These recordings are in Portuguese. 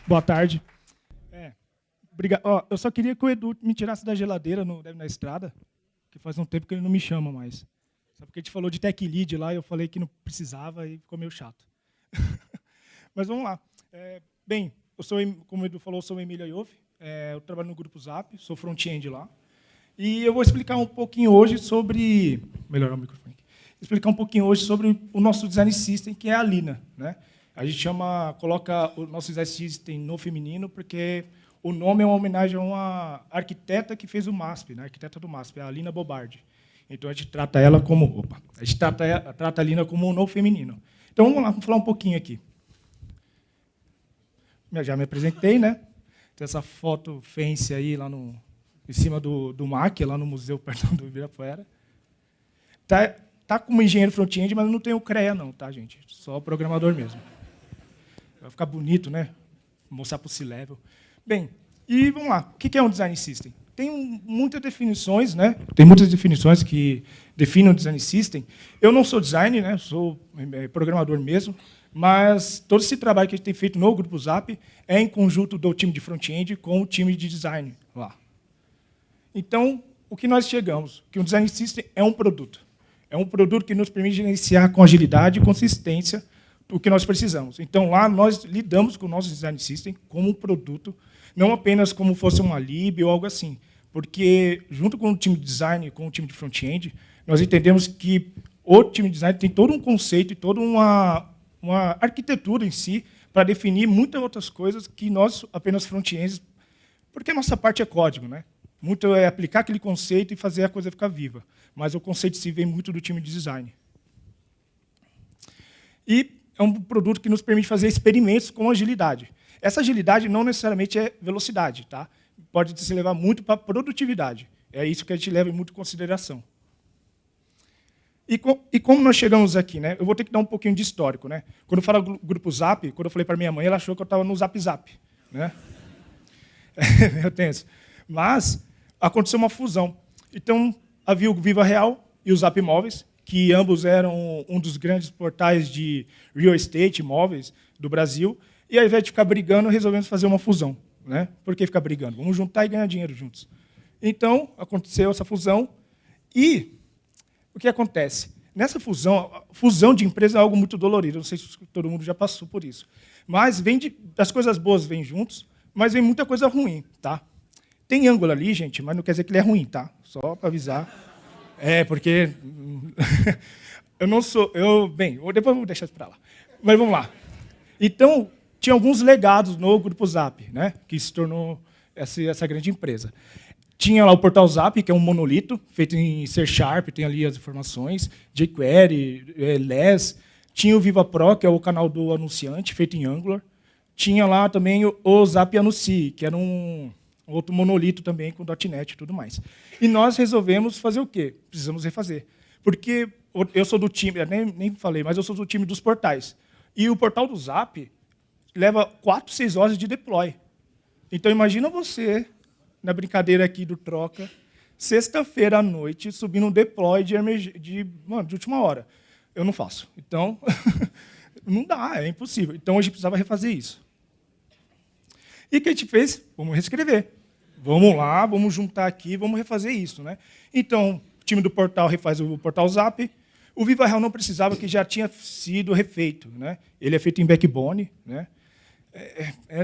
Boa tarde. Eu só queria que o Edu me tirasse da geladeira na estrada, que faz um tempo que ele não me chama mais. Só porque a gente falou de tech lead lá, e eu falei que não precisava e ficou meio chato. Mas vamos lá. Bem, como o Edu falou, eu sou o Emílio Ayof, eu trabalho no Grupo Zap, sou front-end lá. E eu vou explicar um pouquinho hoje sobre... Melhorar o microfone aqui. Explicar um pouquinho hoje sobre o nosso design system, que é a Lina, né? A gente coloca o nosso design system no feminino, porque o nome é uma homenagem a uma arquiteta que fez o MASP, né? A arquiteta do MASP, a Lina Bobardi. Então a gente trata ela como, a gente trata a Lina como no feminino. Então vamos lá, vamos falar um pouquinho aqui. Eu já me apresentei, né? Tem essa foto fancy aí lá em cima do MAC, lá no museu perto do Ibirapuera. Tá como engenheiro front-end, mas não tem o CREA não, tá, gente? Só programador mesmo. Vai ficar bonito, né? Mostrar para o C-Level. Bem, e vamos lá. O que é um design system? Tem muitas definições, né? Tem muitas definições que definem o design system. Eu não sou designer, né? Sou programador mesmo, mas todo esse trabalho que a gente tem feito no Grupo Zap é em conjunto do time de front-end com o time de design lá. Então, o que nós chegamos? Que um design system é um produto. É um produto que nos permite gerenciar com agilidade e consistência o que nós precisamos. Então, lá, nós lidamos com o nosso design system como um produto, não apenas como fosse uma lib ou algo assim, porque, junto com o time de design e com o time de front-end, nós entendemos que o time de design tem todo um conceito e toda uma arquitetura em si para definir muitas outras coisas que nós, apenas front-ends, porque a nossa parte é código, né? Muito é aplicar aquele conceito e fazer a coisa ficar viva. Mas o conceito em si vem muito do time de design. E é um produto que nos permite fazer experimentos com agilidade. Essa agilidade não necessariamente é velocidade, tá? Pode se levar muito para produtividade. É isso que a gente leva muito em consideração. E como nós chegamos aqui, né? Eu vou ter que dar um pouquinho de histórico, né? Quando eu falo do Grupo Zap, quando eu falei para minha mãe, ela achou que eu estava no Zap Zap, né? Eu tenso. Mas aconteceu uma fusão. Então, havia o Viva Real e o Zap Imóveis, que ambos eram um dos grandes portais de real estate, imóveis, do Brasil, e ao invés de ficar brigando, resolvemos fazer uma fusão. Né? Por que ficar brigando? Vamos juntar e ganhar dinheiro juntos. Então, aconteceu essa fusão, e o que acontece? Nessa fusão de empresas é algo muito dolorido, não sei se todo mundo já passou por isso. Mas as coisas boas vêm juntos, mas vem muita coisa ruim. Tá? Tem ângulo ali, gente, mas não quer dizer que ele é ruim, tá? Só para avisar. Porque eu não sou... Bem, depois eu vou deixar isso para lá. Mas vamos lá. Então, tinha alguns legados no Grupo Zap, né, que se tornou essa grande empresa. Tinha lá o Portal Zap, que é um monolito, feito em C#, tem ali as informações, jQuery, Less. Tinha o Viva Pro, que é o canal do anunciante, feito em Angular. Tinha lá também o Zap Anuncie, que era um outro monolito também com .NET e tudo mais. E nós resolvemos fazer o quê? Precisamos refazer. Porque eu sou do time, nem falei, mas eu sou do time dos portais. E o portal do Zap leva 4, 6 horas de deploy. Então, imagina você, na brincadeira aqui do Troca, sexta-feira à noite, subindo um deploy de última hora. Eu não faço. Então, não dá, é impossível. Então, a gente precisava refazer isso. E o que a gente fez? Vamos reescrever. Vamos lá, vamos juntar aqui, vamos refazer isso. Né? Então, o time do portal refaz o Portal Zap. O Viva Real não precisava, que já tinha sido refeito. Né? Ele é feito em Backbone. Né?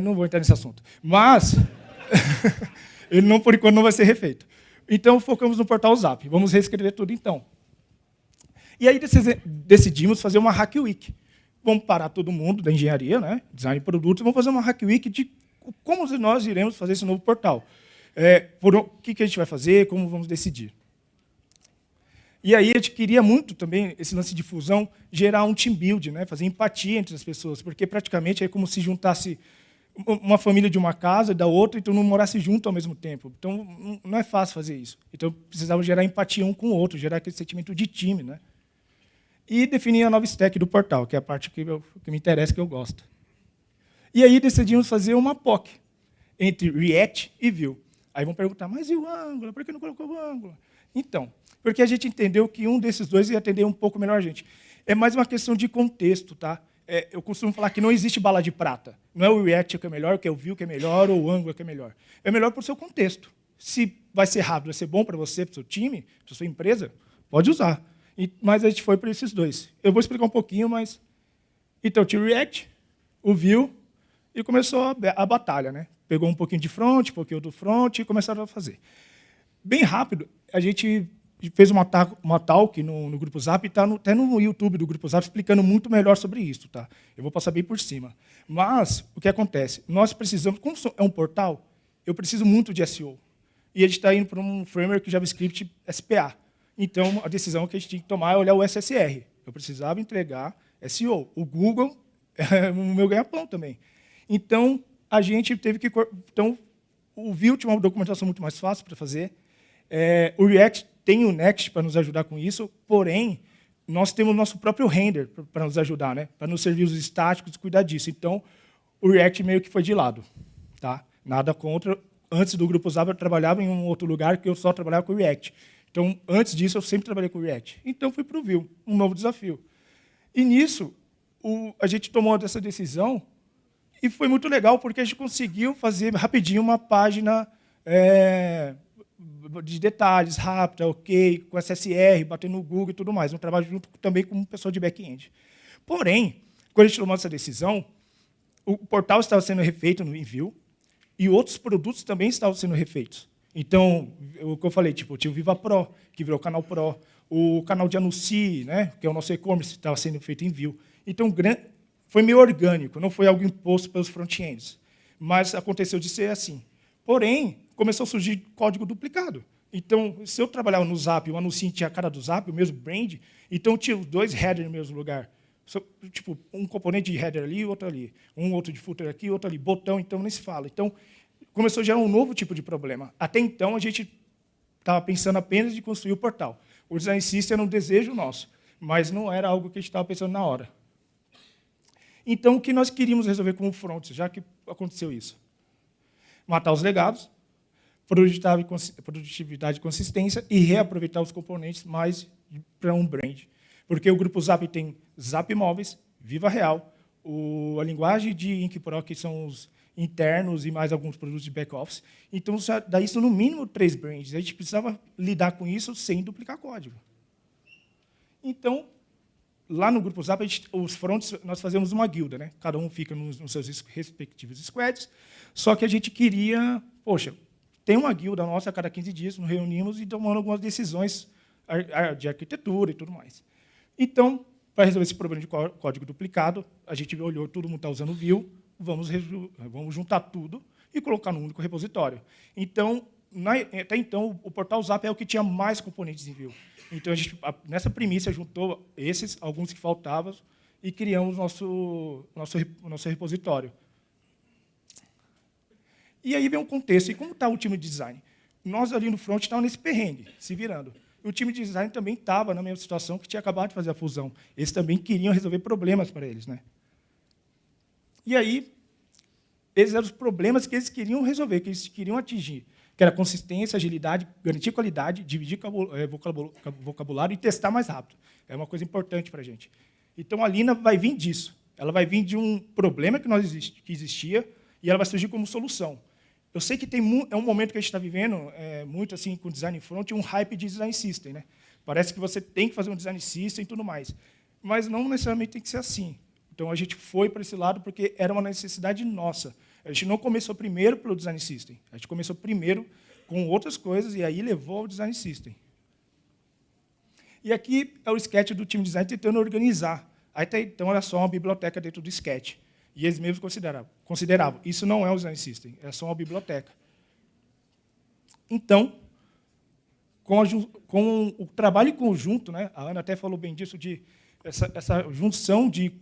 Não vou entrar nesse assunto. Mas, ele, não, por enquanto, não vai ser refeito. Então, focamos no Portal Zap. Vamos reescrever tudo, então. E aí, decidimos fazer uma Hack Week. Vamos parar todo mundo da engenharia, né? Design de produtos, vamos fazer uma Hack Week de como nós iremos fazer esse novo portal. O que a gente vai fazer, como vamos decidir. E aí a gente queria muito também, esse lance de fusão, gerar um team build, né? Fazer empatia entre as pessoas, porque praticamente é como se juntasse uma família de uma casa e da outra, então não morasse junto ao mesmo tempo. Então não é fácil fazer isso. Então precisava gerar empatia um com o outro, gerar aquele sentimento de time. Né? E definir a nova stack do portal, que é a parte que me interessa, que eu gosto. E aí decidimos fazer uma POC entre React e Vue. Aí vão perguntar, mas e o Angular? Por que não colocou o Angular? Então, porque a gente entendeu que um desses dois ia atender um pouco melhor a gente. É mais uma questão de contexto. Tá? eu costumo falar que não existe bala de prata. Não é o React que é melhor, que é o Vue que é melhor, ou o Angular que é melhor. É melhor para o seu contexto. Se vai ser rápido, vai ser bom para você, para o seu time, para a sua empresa, pode usar. Mas a gente foi para esses dois. Eu vou explicar um pouquinho, mas... Então, tinha o React, o Vue, e começou a batalha, né? Pegou um pouquinho de front, um pouquinho do front, e começaram a fazer. Bem rápido, a gente fez uma talk no Grupo Zap, e está até no YouTube do Grupo Zap explicando muito melhor sobre isso. Tá? Eu vou passar bem por cima. Mas, o que acontece? Nós precisamos, como é um portal, eu preciso muito de SEO. E a gente está indo para um framework JavaScript SPA. Então, a decisão que a gente tinha que tomar é olhar o SSR. Eu precisava entregar SEO. O Google é o meu ganha-pão também. Então, a gente teve que... Então, o Vue tinha uma documentação muito mais fácil para fazer. O React tem o Next para nos ajudar com isso, porém, nós temos nosso próprio render para nos ajudar, né? Para nos servir os estáticos e cuidar disso. Então, o React meio que foi de lado. Tá? Nada contra. Antes do Grupo Zap, eu trabalhava em um outro lugar que eu só trabalhava com o React. Então, antes disso, eu sempre trabalhei com o React. Então, fui para o Vue, um novo desafio. E, nisso, a gente tomou essa decisão e foi muito legal, porque a gente conseguiu fazer rapidinho uma página de detalhes, rápida, ok, com SSR, batendo no Google e tudo mais. Um trabalho junto também com o pessoal de back-end. Porém, quando a gente tomou essa decisão, o portal estava sendo refeito no Vue e outros produtos também estavam sendo refeitos. Então, o que eu falei, tipo, tinha o Viva Pro, que virou o Canal Pro, o canal de Anuncie, né, que é o nosso e-commerce, estava sendo feito em Vue. Então, foi meio orgânico, não foi algo imposto pelos front-ends. Mas aconteceu de ser assim. Porém, começou a surgir código duplicado. Então, se eu trabalhava no Zap, o Anuncie tinha a cara do Zap, o mesmo brand, então tinha os dois headers no mesmo lugar. Tipo, um componente de header ali e outro ali. Um outro de footer aqui, outro ali. Botão, então, nem se fala. Então, começou a gerar um novo tipo de problema. Até então, a gente estava pensando apenas em construir o portal. O Design System era um desejo nosso, mas não era algo que a gente estava pensando na hora. Então, o que nós queríamos resolver com o front, já que aconteceu isso? Matar os legados, produtividade e consistência, e reaproveitar os componentes mais para um brand. Porque o Grupo Zap tem Zap Móveis, Viva Real, a linguagem de InkPro, que são os internos e mais alguns produtos de back-office. Então, dá isso no mínimo 3 brands. A gente precisava lidar com isso sem duplicar código. Então, lá no Grupo Zap, os fronts, nós fazemos uma guilda, né? Cada um fica nos seus respectivos squads, só que a gente queria, poxa, tem uma guilda nossa a cada 15 dias, nos reunimos e tomando algumas decisões de arquitetura e tudo mais. Então, para resolver esse problema de código duplicado, a gente olhou, todo mundo está usando o Vue, vamos juntar tudo e colocar num único repositório. Então, até então, o portal Zap é o que tinha mais componentes em Vue. Então, a gente, nessa premissa, juntou alguns que faltavam, e criamos nosso repositório. E aí vem um contexto. E como está o time de design? Nós, ali no front, estávamos nesse perrengue, se virando. E o time de design também estava na mesma situação, que tinha acabado de fazer a fusão. Eles também queriam resolver problemas para eles, né? E aí, esses eram os problemas que eles queriam resolver, que eles queriam atingir, que era consistência, agilidade, garantir qualidade, dividir vocabulário e testar mais rápido. É uma coisa importante para a gente. Então, a Lina vai vir disso. Ela vai vir de um problema que existia e ela vai surgir como solução. Eu sei que é um momento que a gente está vivendo, muito assim, com design front, um hype de design system. Né? Parece que você tem que fazer um design system e tudo mais. Mas não necessariamente tem que ser assim. Então, a gente foi para esse lado porque era uma necessidade nossa. A gente não começou primeiro pelo design system. A gente começou primeiro com outras coisas e aí levou ao design system. E aqui é o sketch do time de design tentando organizar. Até então, era só uma biblioteca dentro do sketch. E eles mesmos consideravam. Isso não é o design system, é só uma biblioteca. Então, com o trabalho em conjunto, né, a Ana até falou bem disso, de essa junção de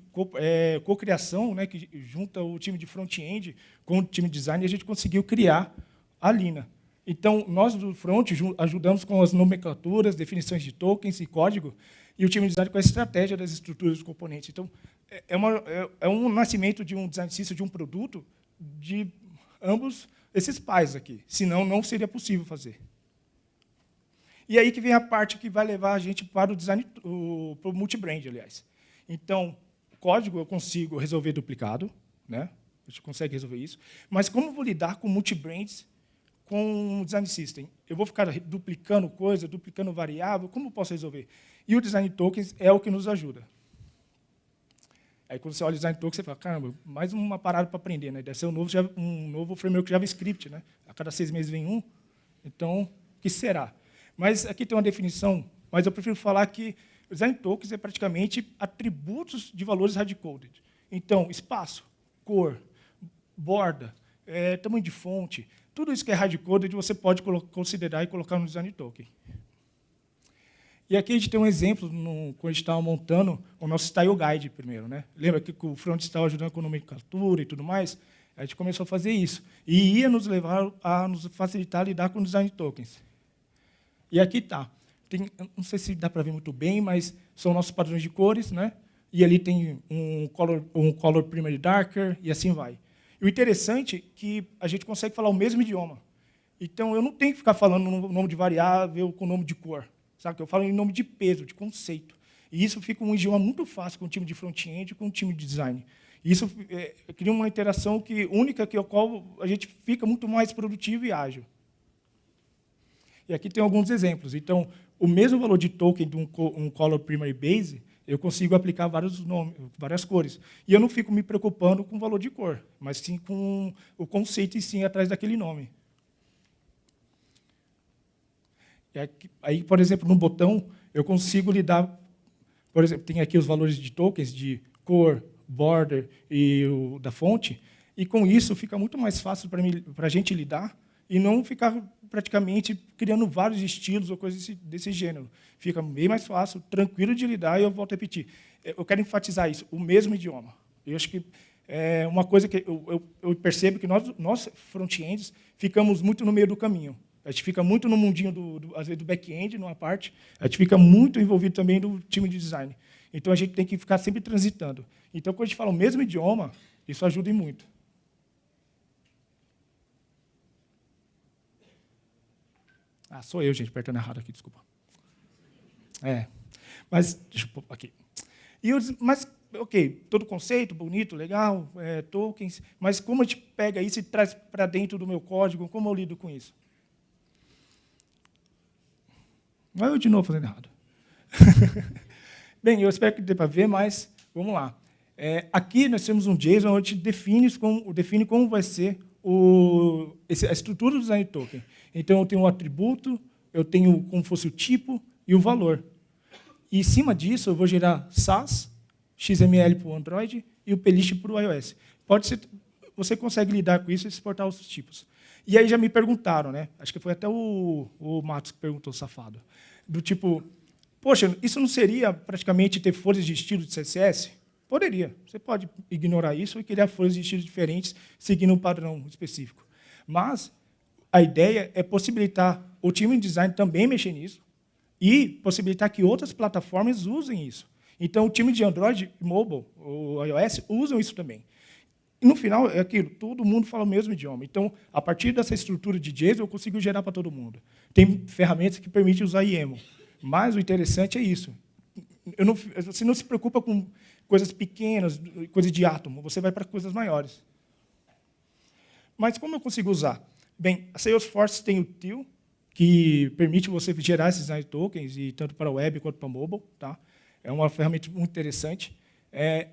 cocriação, né, que junta o time de front-end com o time de design, e a gente conseguiu criar a Lina. Então, nós do front ajudamos com as nomenclaturas, definições de tokens e código, e o time de design com a estratégia das estruturas dos componentes. Então, é um nascimento de um design system, de um produto, de ambos esses pais aqui. Senão, não seria possível fazer. E aí que vem a parte que vai levar a gente para o design, para o multibrand, aliás. Então, código eu consigo resolver duplicado, né? A gente consegue resolver isso. Mas como eu vou lidar com multibrands com o design system? Eu vou ficar duplicando coisa, duplicando variável, como eu posso resolver? E o design tokens é o que nos ajuda. Aí, quando você olha o design tokens, você fala, caramba, mais uma parada para aprender, né? Deve ser um novo framework JavaScript, né? A cada 6 meses vem um. Então, o que será? Mas aqui tem uma definição, mas eu prefiro falar que o design tokens é praticamente atributos de valores hard-coded. Então, espaço, cor, borda, tamanho de fonte, tudo isso que é hard-coded você pode considerar e colocar no design token. E aqui a gente tem um exemplo, quando a gente estava montando o nosso Style Guide primeiro. Né? Lembra que o front estava ajudando com nomenclatura e tudo mais? A gente começou a fazer isso. E ia nos levar a nos facilitar a lidar com design tokens. E aqui está. Não sei se dá para ver muito bem, mas são nossos padrões de cores, né? E ali tem um color primary darker, e assim vai. E o interessante é que a gente consegue falar o mesmo idioma. Então, eu não tenho que ficar falando o nome de variável com o nome de cor. Sabe? Eu falo em nome de peso, de conceito. E isso fica um idioma muito fácil com o time de front-end e com o time de design. E isso cria uma interação única, que a qual a gente fica muito mais produtivo e ágil. E aqui tem alguns exemplos. Então, o mesmo valor de token de um color primary base, eu consigo aplicar várias cores. E eu não fico me preocupando com o valor de cor, mas sim com o conceito e sim atrás daquele nome. E aí, por exemplo, no botão, eu consigo lidar... Por exemplo, tem aqui os valores de tokens de cor, border e o da fonte, e com isso fica muito mais fácil para a gente lidar e não ficar praticamente criando vários estilos ou coisas desse gênero. Fica bem mais fácil, tranquilo de lidar, e eu volto a repetir. Eu quero enfatizar isso, o mesmo idioma. Eu acho que é uma coisa que eu percebo que nós front-ends, ficamos muito no meio do caminho. A gente fica muito no mundinho, às vezes, do back-end, numa parte. A gente fica muito envolvido também no time de design. Então, a gente tem que ficar sempre transitando. Então, quando a gente fala o mesmo idioma, isso ajuda e muito. Ah, sou eu, gente, apertando errado aqui, desculpa. Mas, deixa eu pôr aqui. Mas, ok, todo conceito, bonito, legal, tokens, mas como a gente pega isso e traz para dentro do meu código, como eu lido com isso? Não é eu de novo fazendo errado. Bem, eu espero que dê para ver, mas vamos lá. Aqui nós temos um JSON onde a gente define como vai ser a estrutura do design token. Então, eu tenho um atributo, eu tenho como fosse o tipo e o valor. E, em cima disso, eu vou gerar SAS, XML para o Android e o Plist para o iOS. Você consegue lidar com isso e exportar os tipos. E aí já me perguntaram, né? Acho que foi até o Matos que perguntou, safado, do tipo, poxa, isso não seria praticamente ter folhas de estilo de CSS? Poderia. Você pode ignorar isso e criar folhas de estilo diferentes, seguindo um padrão específico. Mas a ideia é possibilitar o time de design também mexer nisso e possibilitar que outras plataformas usem isso. Então, o time de Android, mobile, o iOS, usam isso também. E, no final, é aquilo, todo mundo fala o mesmo idioma. Então, a partir dessa estrutura de JSON, eu consigo gerar para todo mundo. Tem ferramentas que permitem usar YAML. Mas o interessante é isso. Você não se preocupa com coisas pequenas, coisas de átomo, você vai para coisas maiores. Mas como eu consigo usar? Bem, a Salesforce tem o TIL, que permite você gerar esses design tokens, e tanto para web quanto para mobile. Tá? É uma ferramenta muito interessante.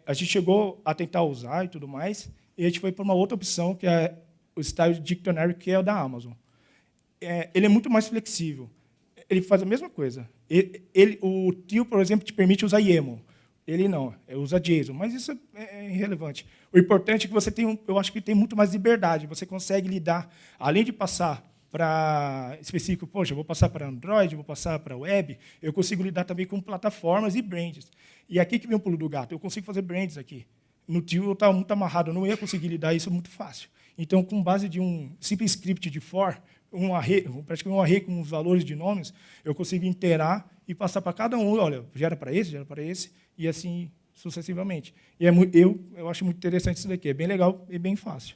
A gente chegou a tentar usar e tudo mais, e a gente foi para uma outra opção, que é o Style Dictionary, que é o da Amazon. Ele é muito mais flexível. Ele faz a mesma coisa. O TIL, por exemplo, te permite usar YAML. Ele não, usa JSON, mas isso é irrelevante. O importante é que você tem, eu acho que tem muito mais liberdade. Você consegue lidar, além de passar para específico, poxa, eu vou passar para Android, vou passar para web, eu consigo lidar também com plataformas e brands. E aqui que vem o pulo do gato, eu consigo fazer brands aqui. No TIL eu estava muito amarrado, eu não ia conseguir lidar isso muito fácil. Então, com base de um simples script de for, praticamente um array com os valores de nomes, eu consigo interar e passar para cada um, olha, gera para esse, e assim sucessivamente. E eu acho muito interessante isso daqui, é bem legal e bem fácil.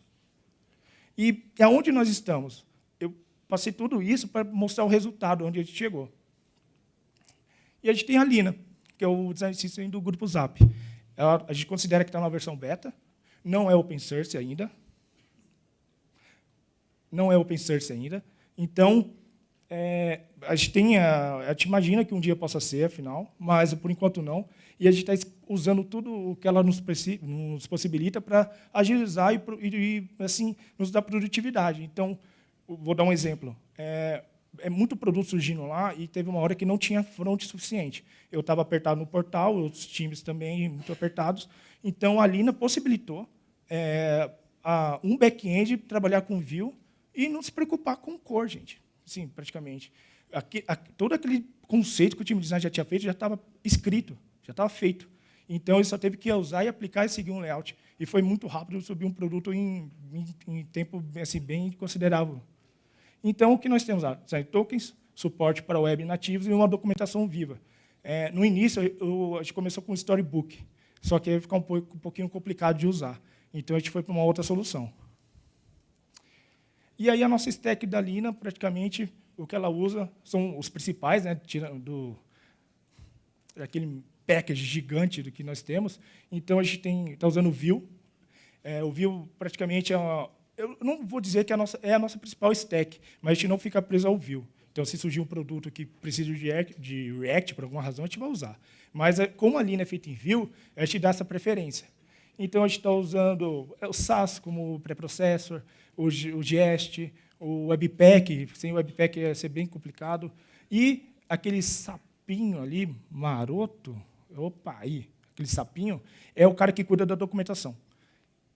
E aonde nós estamos? Eu passei tudo isso para mostrar o resultado, onde a gente chegou. E a gente tem a Lina, que é o design system do Grupo Zap. a gente considera que está na versão beta, não é open source ainda. Não é open source ainda. Então, a gente imagina que um dia possa ser, afinal, mas, por enquanto, não. E a gente está usando tudo o que ela nos possibilita para agilizar e, assim, nos dar produtividade. Então, vou dar um exemplo. Muito produto surgindo lá e teve uma hora que não tinha front suficiente. Eu estava apertado no portal, os times também muito apertados. Então, a Lina possibilitou um back-end trabalhar com Vue e não se preocupar com cor, gente. Sim, praticamente. Todo aquele conceito que o time de design já tinha feito já estava escrito, já estava feito. Então, ele só teve que usar e aplicar e seguir um layout. E foi muito rápido subir um produto em tempo assim, bem considerável. Então, o que nós temos lá? Design tokens, suporte para web nativos e uma documentação viva. No início, a gente começou com um storybook, só que aí fica um pouquinho complicado de usar. Então, a gente foi para uma outra solução. E aí, a nossa stack da Lina, praticamente, o que ela usa são os principais, né, tirando aquele package gigante do que nós temos. Então, a gente está usando o Vue. O Vue, praticamente, eu não vou dizer que é a nossa principal stack, mas a gente não fica preso ao Vue. Então, se surgir um produto que precisa de React, por alguma razão, a gente vai usar. Mas, como a Lina é feita em Vue, a gente dá essa preferência. Então, a gente está usando o Sass como pré-processor, o Jest, o Webpack. Sem o Webpack ia ser bem complicado. E aquele sapinho ali, maroto, aquele sapinho, é o cara que cuida da documentação.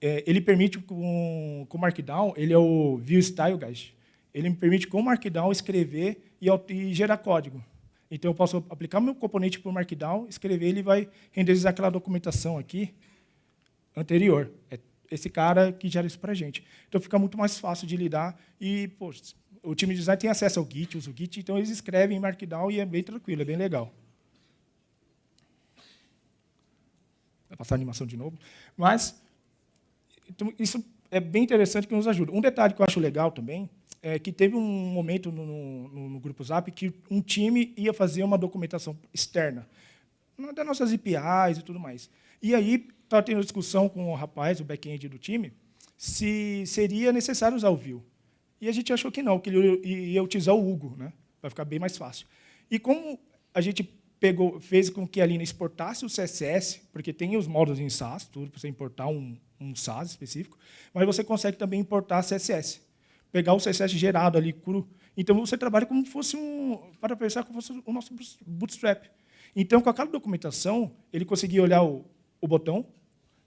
Ele permite, com o Markdown, ele é o Vue Style Guide. Ele me permite, com o Markdown, escrever e gerar código. Então, eu posso aplicar meu componente para o Markdown, escrever, ele vai renderizar aquela documentação aqui anterior. É esse cara que gera isso para a gente. Então, fica muito mais fácil de lidar. E, poxa, o time de design tem acesso ao Git, usa o Git, então eles escrevem em Markdown e é bem tranquilo, é bem legal. Vai passar a animação de novo. Mas, então, isso é bem interessante que nos ajuda. Um detalhe que eu acho legal também é que teve um momento no Grupo Zap que um time ia fazer uma documentação externa, das nossas APIs e tudo mais. E aí, estava tendo discussão com o rapaz, o back-end do time, se seria necessário usar o Vue. E a gente achou que não, que ele ia utilizar o Hugo, né, para ficar bem mais fácil. E como a gente fez com que a Lina exportasse o CSS, porque tem os módulos em Sass, tudo para você importar um Sass específico, mas você consegue também importar CSS, pegar o CSS gerado ali, cru. Então, você trabalha como se fosse para pensar como fosse o nosso Bootstrap. Então, com aquela documentação, ele conseguia olhar o botão,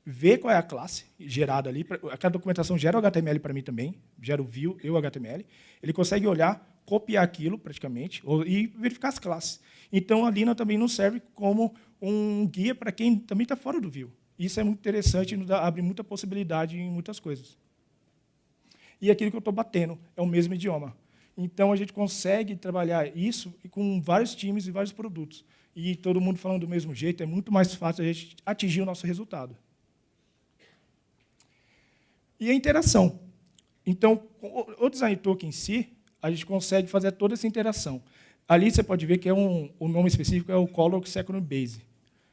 ver qual é a classe gerada ali. Aquela documentação gera o HTML para mim também, gera o Vue e o HTML. Ele consegue olhar, copiar aquilo, praticamente, e verificar as classes. Então, a Lina também nos serve como um guia para quem também está fora do Vue. Isso é muito interessante e nos abre muita possibilidade em muitas coisas. E aquilo que eu estou batendo é o mesmo idioma. Então, a gente consegue trabalhar isso com vários times e vários produtos. E todo mundo falando do mesmo jeito, é muito mais fácil a gente atingir o nosso resultado. E a interação. Então, o Design Token em si, a gente consegue fazer toda essa interação. Ali você pode ver que o nome específico é o Color Second Base.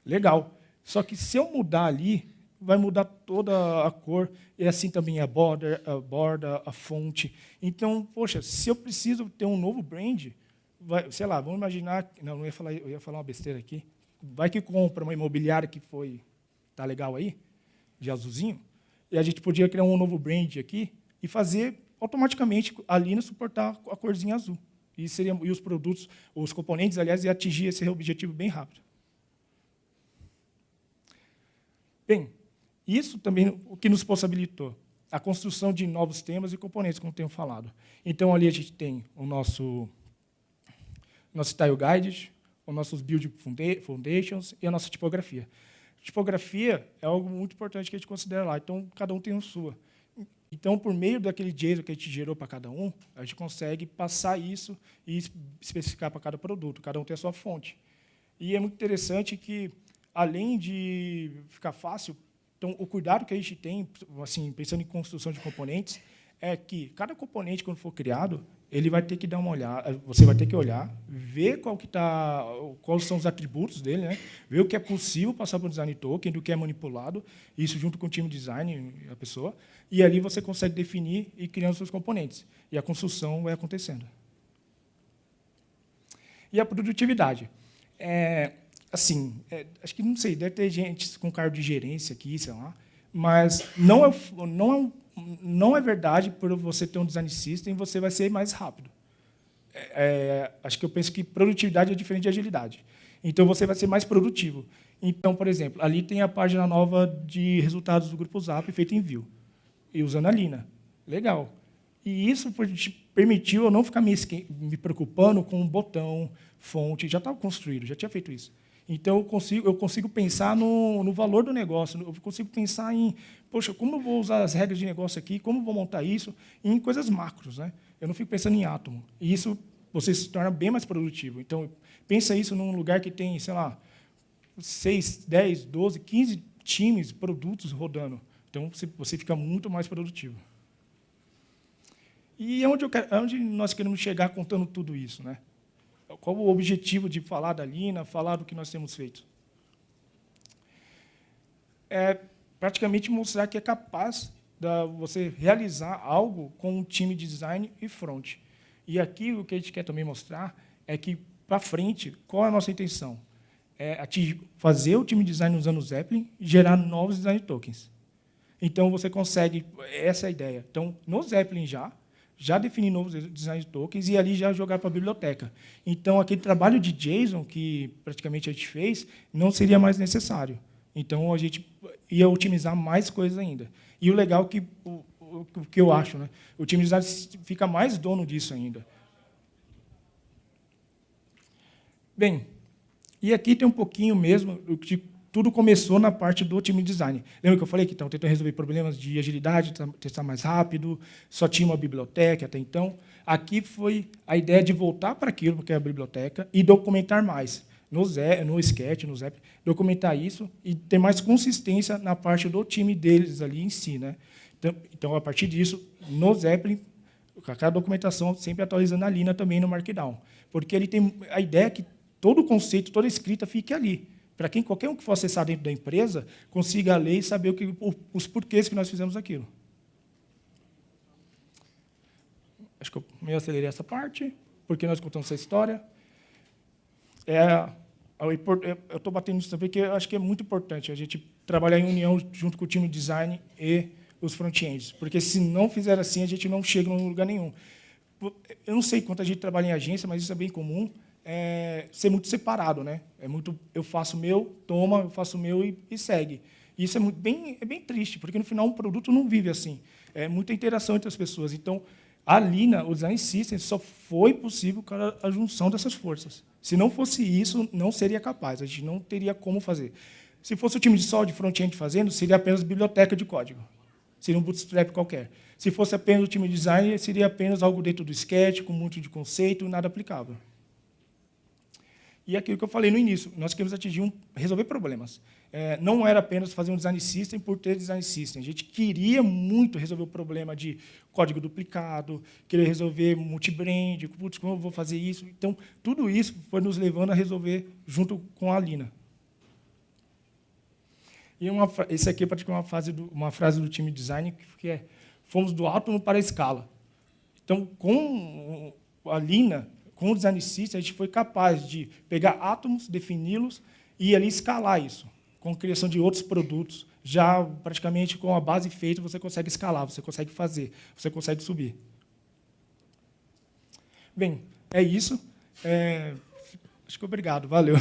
Legal. Só que se eu mudar ali, vai mudar toda a cor, e assim também a borda, a fonte. Então, poxa, se eu preciso ter um novo brand, sei lá, vamos imaginar, não eu ia falar uma besteira aqui, vai que compra uma imobiliária que está legal aí, de azulzinho, e a gente podia criar um novo brand aqui e fazer automaticamente a Lina suportar a corzinha azul. E os produtos, os componentes, aliás, iam atingir esse objetivo bem rápido. Bem, isso também o que nos possibilitou a construção de novos temas e componentes, como tenho falado. Então, ali a gente tem o nosso Style Guide, os nossos Build Foundations e a nossa tipografia. Tipografia é algo muito importante que a gente considera lá, então cada um tem a sua. Então, por meio daquele JSON que a gente gerou para cada um, a gente consegue passar isso e especificar para cada produto, cada um tem a sua fonte. E é muito interessante que, além de ficar fácil, então, o cuidado que a gente tem, assim, pensando em construção de componentes, é que cada componente, quando for criado, ele vai ter que dar uma olhada, você vai ter que olhar, ver quais são os atributos dele, né? Ver o que é possível passar para o design token, do que é manipulado, isso junto com o time design, a pessoa, e ali você consegue definir e criar os seus componentes. E a construção vai acontecendo. E a produtividade. Acho que, não sei, deve ter gente com cargo de gerência aqui, sei lá, mas não é verdade por você ter um design system, você vai ser mais rápido. Acho que eu penso que produtividade é diferente de agilidade. Então, você vai ser mais produtivo. Então, por exemplo, ali tem a página nova de resultados do Grupo Zap, feita em Vue, e usando a Lina. Legal. E isso permitiu eu não ficar me preocupando com um botão, fonte, já estava construído, já tinha feito isso. Então, eu consigo pensar no valor do negócio, eu consigo pensar em, poxa, como eu vou usar as regras de negócio aqui, como eu vou montar isso, em coisas macros, né? Eu não fico pensando em átomo. E isso você se torna bem mais produtivo. Então, pensa isso num lugar que tem, sei lá, 6, 10, 12, 15 times, produtos rodando. Então, você fica muito mais produtivo. E onde nós queremos chegar contando tudo isso, né? Qual o objetivo de falar da Lina, falar do que nós temos feito? É praticamente mostrar que é capaz de você realizar algo com um time de design e front. E aqui o que a gente quer também mostrar é que, para frente, qual é a nossa intenção? É fazer o time de design usando o Zeppelin e gerar novos design tokens. Então, você consegue, essa é a ideia. Então, no Zeppelin já definir novos design tokens e ali já jogar para a biblioteca. Então, aquele trabalho de JSON que praticamente a gente fez não seria mais necessário. Então, a gente ia otimizar mais coisas ainda. E o legal é que, o que eu acho, né? O time de design fica mais dono disso ainda. Bem, e aqui tem um pouquinho mesmo de tudo começou na parte do time de design. Lembra que eu falei que estão tentando resolver problemas de agilidade, testar mais rápido, só tinha uma biblioteca até então. Aqui foi a ideia de voltar para aquilo, que é a biblioteca, e documentar mais. No Sketch, no Zap, documentar isso e ter mais consistência na parte do time deles ali em si, né? Então, a partir disso, no Zeppelin, com cada documentação sempre atualizando a Lina também no Markdown. Porque ele tem a ideia que todo o conceito, toda a escrita fique ali. Para qualquer um que for acessar dentro da empresa, consiga ler e saber os porquês que nós fizemos aquilo. Acho que eu meio acelerei essa parte, porque nós contamos essa história. Eu estou batendo nisso também, porque eu acho que é muito importante a gente trabalhar em união junto com o time de design e os front-ends, porque se não fizer assim, a gente não chega em lugar nenhum. Eu não sei quanto a gente trabalha em agência, mas isso é bem comum. Ser muito separado, né? Eu faço o meu, toma, eu faço o meu e segue. E isso é bem triste, porque no final um produto não vive assim. É muita interação entre as pessoas. Então, a Lina, o Design System, só foi possível com a junção dessas forças. Se não fosse isso, não seria capaz. A gente não teria como fazer. Se fosse o time de front-end fazendo, seria apenas biblioteca de código. Seria um bootstrap qualquer. Se fosse apenas o time de design, seria apenas algo dentro do Sketch, com muito de conceito e nada aplicável. E aquilo que eu falei no início, nós queremos resolver problemas. Não era apenas fazer um design system por ter design system. A gente queria muito resolver o problema de código duplicado, queria resolver multibrand, putz, como eu vou fazer isso? Então, tudo isso foi nos levando a resolver junto com a Lina. E esse aqui é praticamente uma frase do time design, que é: fomos do átomo para a escala. Então, com a Lina, com o Design System, a gente foi capaz de pegar átomos, defini-los e ali escalar isso, com a criação de outros produtos. Já praticamente com a base feita, você consegue escalar, você consegue fazer, você consegue subir. Bem, é isso. Acho que obrigado, valeu.